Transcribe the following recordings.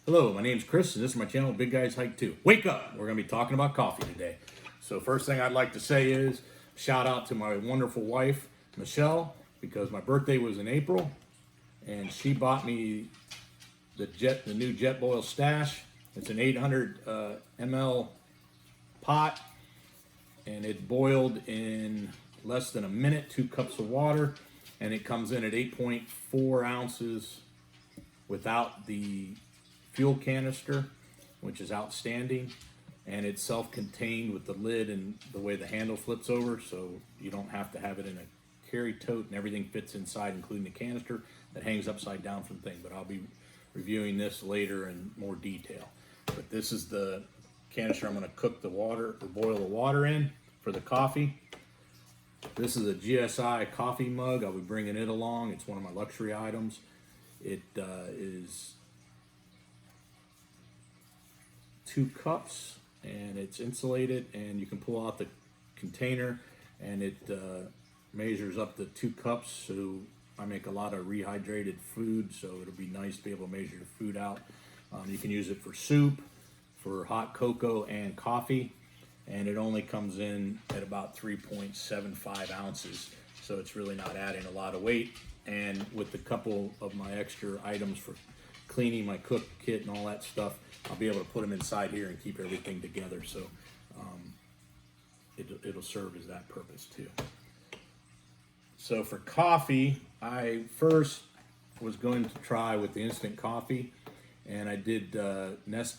Hello, my name's Chris, and this is my channel, Big Guys Hike 2. Wake up! We're going to be talking about coffee today. So first thing I'd like to say is, shout out to my wonderful wife, Michelle, because my birthday was in April, and she bought me the new Jetboil Stash. It's an 800 ml pot, and it boiled in less than a minute, 2 cups of water, and it comes in at 8.4 ounces without the fuel canister, which is outstanding, and it's self-contained with the lid and the way the handle flips over, so you don't have to have it in a carry tote, and everything fits inside, including the canister that hangs upside down from the thing. But I'll be reviewing this later in more detail. But this is the canister I'm going to cook the water or boil the water in for the coffee. This is a GSI coffee mug. I'll be bringing it along. It's one of my luxury items. It is 2 cups, and it's insulated, and you can pull out the container, and it measures up to 2 cups. So I make a lot of rehydrated food, so it'll be nice to be able to measure your food out. You can use it for soup, for hot cocoa and coffee, and it only comes in at about 3.75 ounces, so it's really not adding a lot of weight. And with a couple of my extra items for cleaning my cook kit and all that stuff, I'll be able to put them inside here and keep everything together, so it'll serve as that purpose too. So for coffee, I first was going to try with the instant coffee, and I did Nest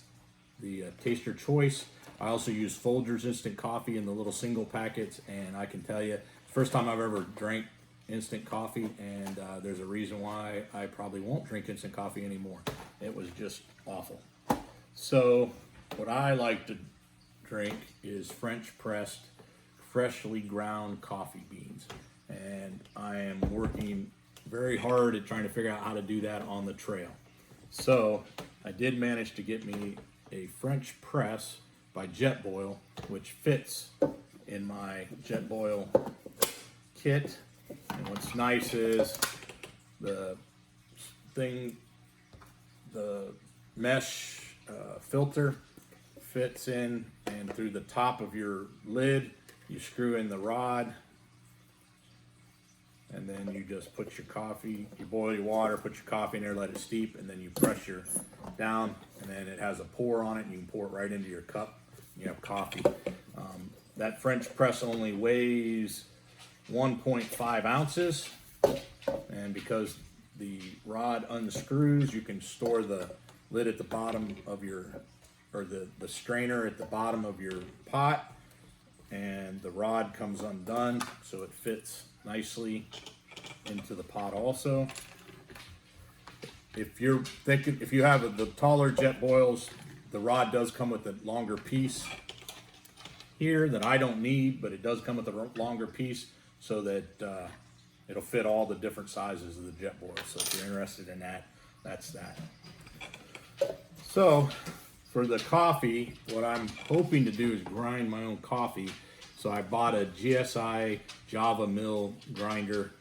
the Taster Choice. I also use Folgers instant coffee in the little single packets, and I can tell you, first time I've ever drank instant coffee, and there's a reason why I probably won't drink instant coffee anymore. It was just awful. So what I like to drink is French pressed, freshly ground coffee beans, and I am working very hard at trying to figure out how to do that on the trail. So I did manage to get me a French press by Jetboil, which fits in my Jetboil kit. And what's nice is the mesh filter fits in, and through the top of your lid you screw in the rod, and then you just put your coffee, you boil your water, put your coffee in there, let it steep, and then you press your down, and then it has a pour on it, and you can pour it right into your cup. You have coffee. That French press only weighs 1.5 ounces, and because the rod unscrews, you can store the lid at the bottom of your, or the strainer at the bottom of your pot, and the rod comes undone, so it fits nicely into the pot also. If you're thinking, if you have the taller Jetboils, the rod does come with a longer piece here that I don't need, but it does come with a longer piece so that it'll fit all the different sizes of the Jetboil. So if you're interested in that, that's that. So for the coffee, what I'm hoping to do is grind my own coffee. So I bought a GSI Java Mill grinder,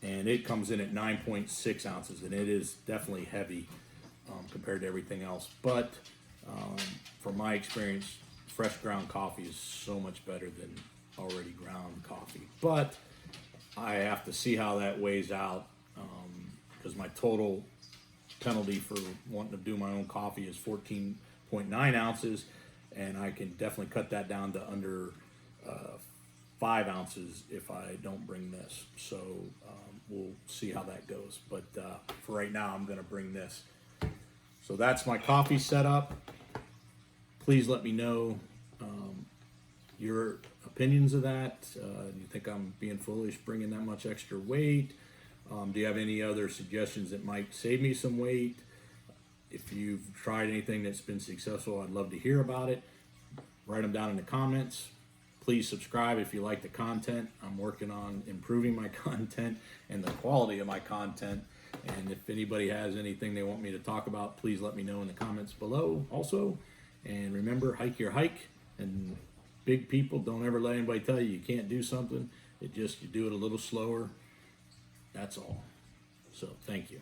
and it comes in at 9.6 ounces, and it is definitely heavy compared to everything else. But from my experience, fresh ground coffee is so much better than already ground coffee. But I have to see how that weighs out, because my total penalty for wanting to do my own coffee is 14.9 ounces, and I can definitely cut that down to under 5 ounces if I don't bring this. So we'll see how that goes. But for right now, I'm going to bring this. So that's my coffee setup. Please let me know your opinions of that. Do you think I'm being foolish bringing that much extra weight? Do you have any other suggestions that might save me some weight? If you've tried anything that's been successful, I'd love to hear about it. Write them down in the comments. Please subscribe if you like the content. I'm working on improving my content and the quality of my content. And if anybody has anything they want me to talk about, please let me know in the comments below also. And remember, hike your hike. And big people, don't ever let anybody tell you can't do something. You do it a little slower. That's all. So thank you.